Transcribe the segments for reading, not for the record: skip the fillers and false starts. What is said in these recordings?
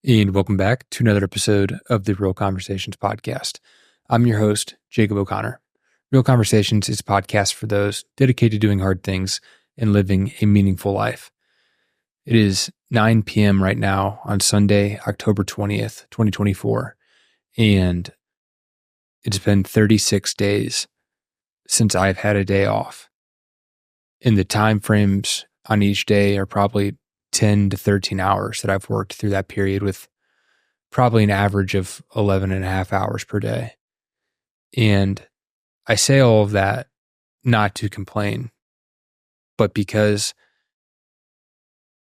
And welcome back to another episode of the Real Conversations podcast. I'm your host, Jacob O'Connor. Real Conversations is a podcast for those dedicated to doing hard things and living a meaningful life. It is 9 p.m. right now on Sunday, October 20th, 2024, and it's been 36 days since I've had a day off. And the time frames on each day are probably 10 to 13 hours that I've worked through that period, with probably an average of 11 and a half hours per day. And I say all of that not to complain, but because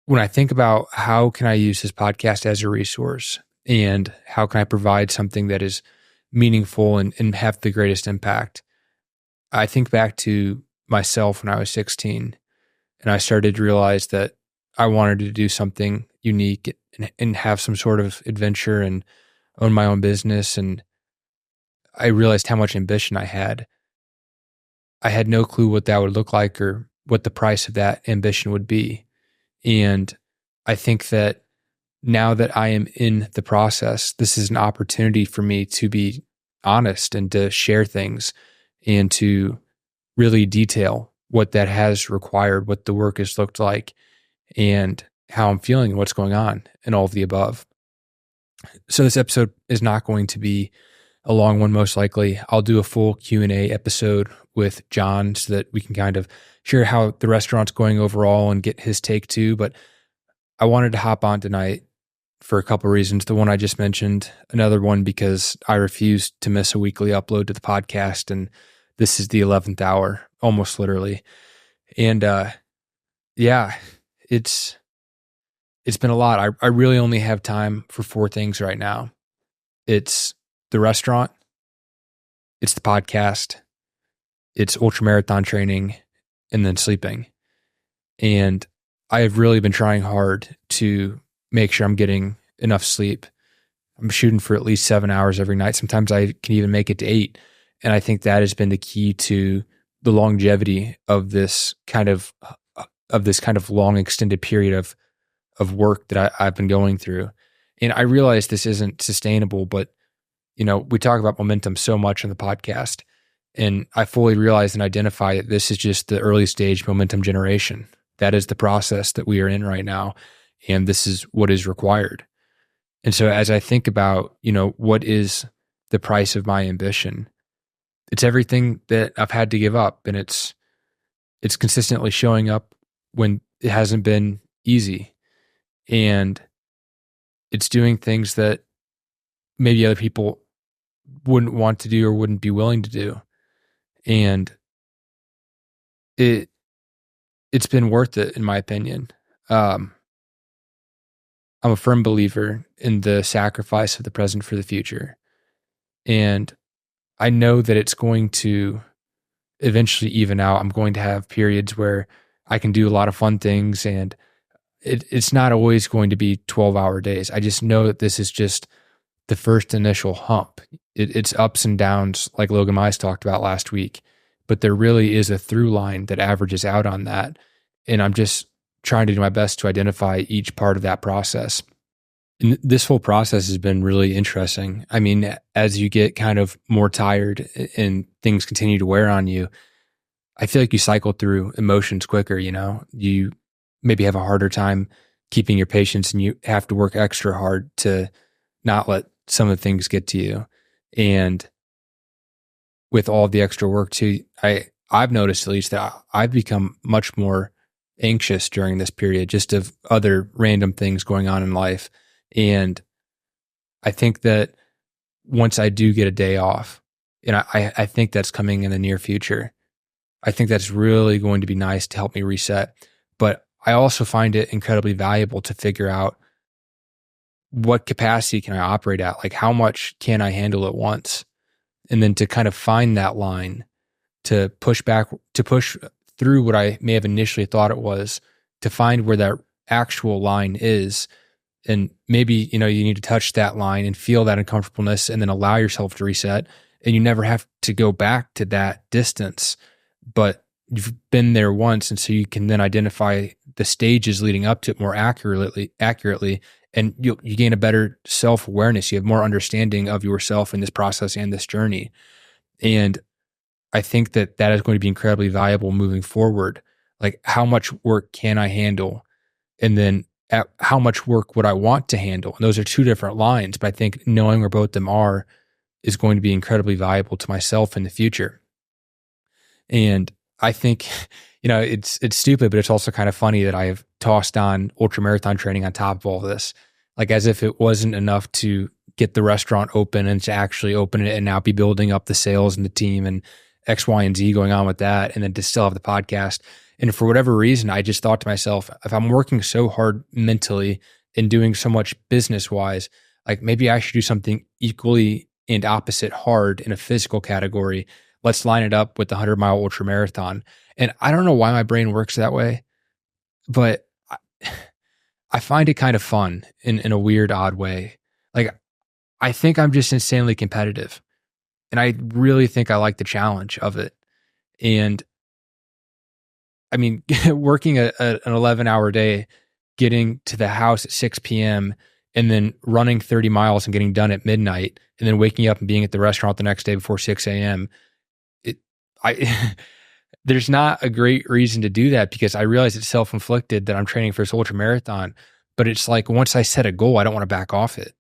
when I think about how can I use this podcast as a resource and how can I provide something that is meaningful and have the greatest impact, I think back to myself when I was 16 and I started to realize that I wanted to do something unique and have some sort of adventure and own my own business. And I realized how much ambition I had. I had no clue what that would look like or what the price of that ambition would be. And I think that now that I am in the process, this is an opportunity for me to be honest and to share things and to really detail what that has required, what the work has looked like, and how I'm feeling and what's going on and all of the above. So this episode is not going to be a long one, most likely. I'll do a full Q&A episode with John so that we can kind of share how the restaurant's going overall and get his take too. But I wanted to hop on tonight for a couple of reasons. The one I just mentioned, another one because I refuse to miss a weekly upload to the podcast, and this is the 11th hour, almost literally. And yeah, it's been a lot. I really only have time for 4 things right now. It's the restaurant, it's the podcast, it's ultramarathon training, and then sleeping. And I have really been trying hard to make sure I'm getting enough sleep. I'm shooting for at least 7 hours every night. Sometimes I can even make it to 8. And I think that has been the key to the longevity of this kind of long extended period of work that I've been going through. And I realize this isn't sustainable, but we talk about momentum so much on the podcast, and I fully realize and identify that this is just the early stage momentum generation. That is the process that we are in right now, and this is what is required. And so as I think about, what is the price of my ambition, it's everything that I've had to give up, and it's consistently showing up when it hasn't been easy, and it's doing things that maybe other people wouldn't want to do or wouldn't be willing to do. And it's been worth it, in my opinion. I'm a firm believer in the sacrifice of the present for the future. And I know that it's going to eventually even out. I'm going to have periods where I can do a lot of fun things, and it's not always going to be 12-hour days. I just know that this is just the first initial hump. It's ups and downs, like Logan Mize talked about last week, but there really is a through line that averages out on that. And I'm just trying to do my best to identify each part of that process. And this whole process has been really interesting. I mean, as you get kind of more tired and things continue to wear on you, I feel like you cycle through emotions quicker. You maybe have a harder time keeping your patience, and you have to work extra hard to not let some of the things get to you. And with all the extra work too, I've noticed at least that I've become much more anxious during this period, just of other random things going on in life. And I think that once I do get a day off, and I think that's coming in the near future, I think that's really going to be nice to help me reset. But I also find it incredibly valuable to figure out what capacity can I operate at? Like, how much can I handle at once? And then to kind of find that line to push through what I may have initially thought it was, to find where that actual line is. And maybe, you need to touch that line and feel that uncomfortableness and then allow yourself to reset. And you never have to go back to that distance, but you've been there once. And so you can then identify the stages leading up to it more accurately and you gain a better self-awareness. You have more understanding of yourself in this process and this journey. And I think that is going to be incredibly valuable moving forward. Like, how much work can I handle? And then how much work would I want to handle? And those are two different lines, but I think knowing where both of them are is going to be incredibly valuable to myself in the future. And I think, it's stupid, but it's also kind of funny that I have tossed on ultramarathon training on top of all this, like as if it wasn't enough to get the restaurant open and to actually open it and now be building up the sales and the team and X, Y, and Z going on with that. And then to still have the podcast. And for whatever reason, I just thought to myself, if I'm working so hard mentally and doing so much business wise, like maybe I should do something equally and opposite hard in a physical category. Let's line it up with the 100-mile ultra marathon. And I don't know why my brain works that way, but I find it kind of fun in a weird, odd way. Like, I think I'm just insanely competitive, and I really think I like the challenge of it. And I mean, working an 11-hour day, getting to the house at 6 p.m., and then running 30 miles and getting done at midnight, and then waking up and being at the restaurant the next day before 6 a.m. There's not a great reason to do that, because I realize it's self-inflicted that I'm training for this ultra marathon. But it's like, once I set a goal, I don't want to back off it.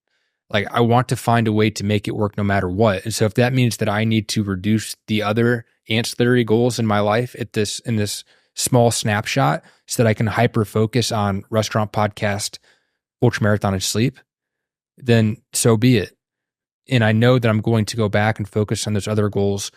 Like, I want to find a way to make it work no matter what. And so if that means that I need to reduce the other ancillary goals in my life in this small snapshot so that I can hyper focus on restaurant, podcast, ultramarathon, and sleep, then so be it. And I know that I'm going to go back and focus on those other goals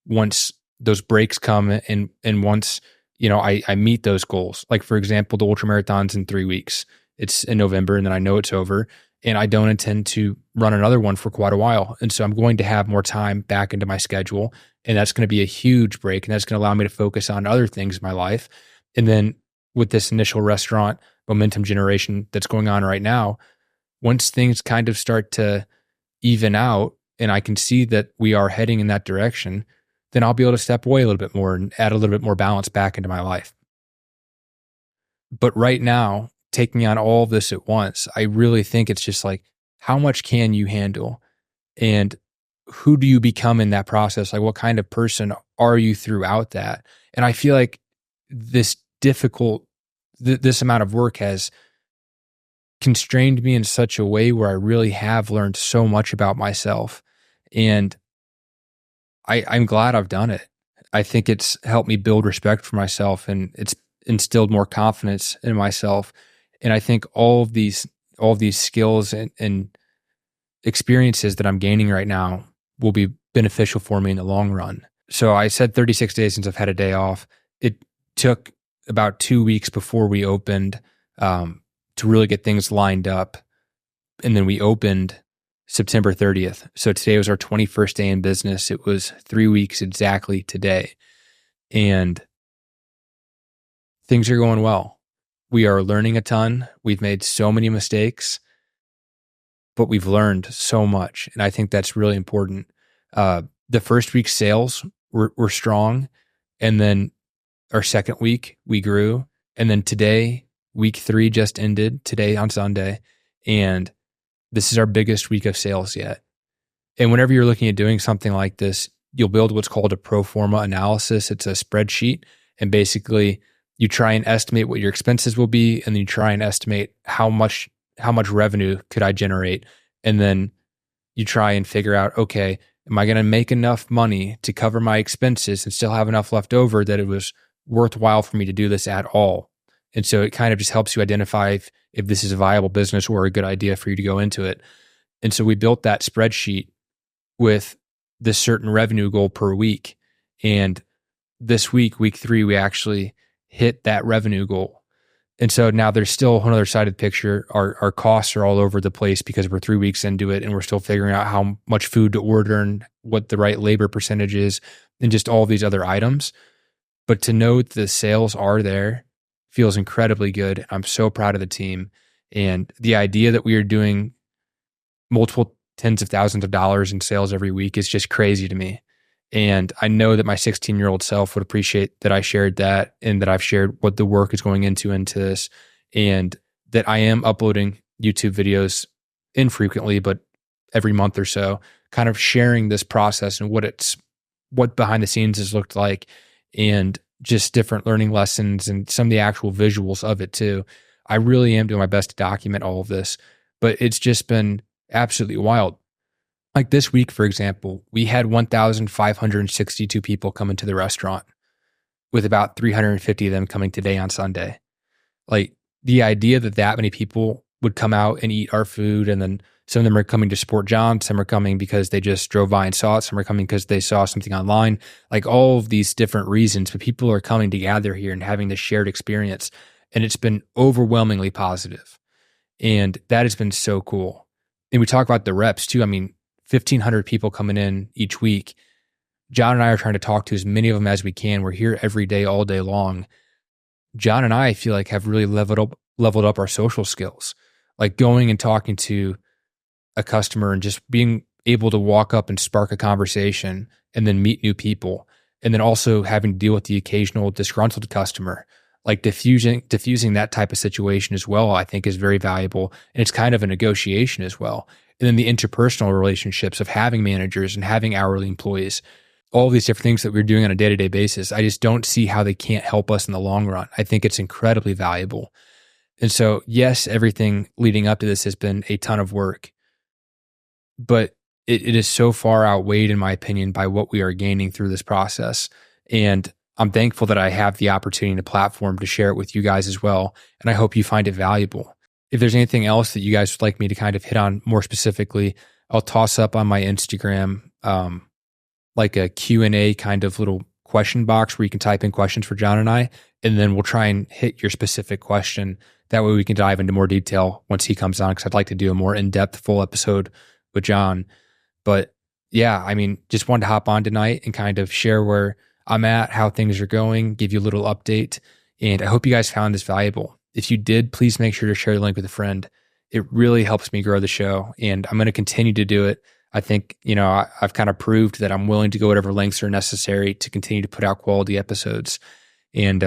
once those breaks come and once, I meet those goals. Like, for example, the ultramarathon's in 3 weeks. It's in November, and then I know it's over, and I don't intend to run another one for quite a while. And so I'm going to have more time back into my schedule, and that's going to be a huge break, and that's going to allow me to focus on other things in my life. And then with this initial restaurant momentum generation that's going on right now, once things kind of start to even out and I can see that we are heading in that direction, then I'll be able to step away a little bit more and add a little bit more balance back into my life. But right now, taking on all of this at once, I really think it's just like, how much can you handle? And who do you become in that process? Like, what kind of person are you throughout that? And I feel like this amount of work has constrained me in such a way where I really have learned so much about myself. And I'm glad I've done it. I think it's helped me build respect for myself, and it's instilled more confidence in myself. And I think all of these skills and experiences that I'm gaining right now will be beneficial for me in the long run. So I said 36 days since I've had a day off. It took about 2 weeks before we opened to really get things lined up. And then we opened September 30th. So today was our 21st day in business. It was 3 weeks exactly today. And things are going well. We are learning a ton. We've made so many mistakes, but we've learned so much. And I think that's really important. The first week's sales were strong. And then our second week, we grew. And then today, week 3 just ended today on Sunday. And this is our biggest week of sales yet. And whenever you're looking at doing something like this, you'll build what's called a pro forma analysis. It's a spreadsheet. And basically, you try and estimate what your expenses will be, and then you try and estimate how much revenue could I generate. And then you try and figure out, okay, am I going to make enough money to cover my expenses and still have enough left over that it was worthwhile for me to do this at all? And so it kind of just helps you identify if this is a viable business or a good idea for you to go into it. And so we built that spreadsheet with this certain revenue goal per week. And this week, week 3, we actually hit that revenue goal. And so now there's still another side of the picture. Our costs are all over the place because we're 3 weeks into it, and we're still figuring out how much food to order and what the right labor percentage is and just all these other items. But to know the sales are there feels incredibly good. I'm so proud of the team. And the idea that we are doing multiple tens of thousands of dollars in sales every week is just crazy to me. And I know that my 16-year-old self would appreciate that I shared that, and that I've shared what the work is going into this, and that I am uploading YouTube videos infrequently, but every month or so, kind of sharing this process and what behind the scenes has looked like, and just different learning lessons and some of the actual visuals of it too. I really am doing my best to document all of this, but it's just been absolutely wild. Like this week, for example, we had 1,562 people come into the restaurant, with about 350 of them coming today on Sunday. Like the idea that that many people would come out and eat our food, and then some of them are coming to support John, some are coming because they just drove by and saw it, some are coming because they saw something online, like all of these different reasons, but people are coming to gather here and having this shared experience. And it's been overwhelmingly positive. And that has been so cool. And we talk about the reps too. I mean, 1,500 people coming in each week. John and I are trying to talk to as many of them as we can. We're here every day, all day long. John and I feel like have really leveled up our social skills, like going and talking to a customer and just being able to walk up and spark a conversation and then meet new people. And then also having to deal with the occasional disgruntled customer, like diffusing that type of situation as well, I think is very valuable. And it's kind of a negotiation as well. And then the interpersonal relationships of having managers and having hourly employees, all these different things that we're doing on a day-to-day basis, I just don't see how they can't help us in the long run. I think it's incredibly valuable. And so, yes, everything leading up to this has been a ton of work, but it is so far outweighed, in my opinion, by what we are gaining through this process. And I'm thankful that I have the opportunity and a platform to share it with you guys as well. And I hope you find it valuable. If there's anything else that you guys would like me to kind of hit on more specifically, I'll toss up on my Instagram like a Q&A kind of little question box where you can type in questions for John and I, and then we'll try and hit your specific question. That way we can dive into more detail once he comes on, because I'd like to do a more in-depth full episode with John. But yeah, I mean, just wanted to hop on tonight and kind of share where I'm at, how things are going, give you a little update. And I hope you guys found this valuable. If you did, please make sure to share the link with a friend. It really helps me grow the show, and I'm going to continue to do it. I think, I've kind of proved that I'm willing to go whatever lengths are necessary to continue to put out quality episodes. And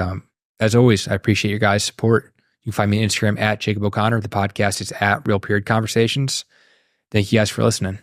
as always, I appreciate your guys' support. You can find me on Instagram at Jacob O'Connor. The podcast is at Real Period Conversations. Thank you guys for listening.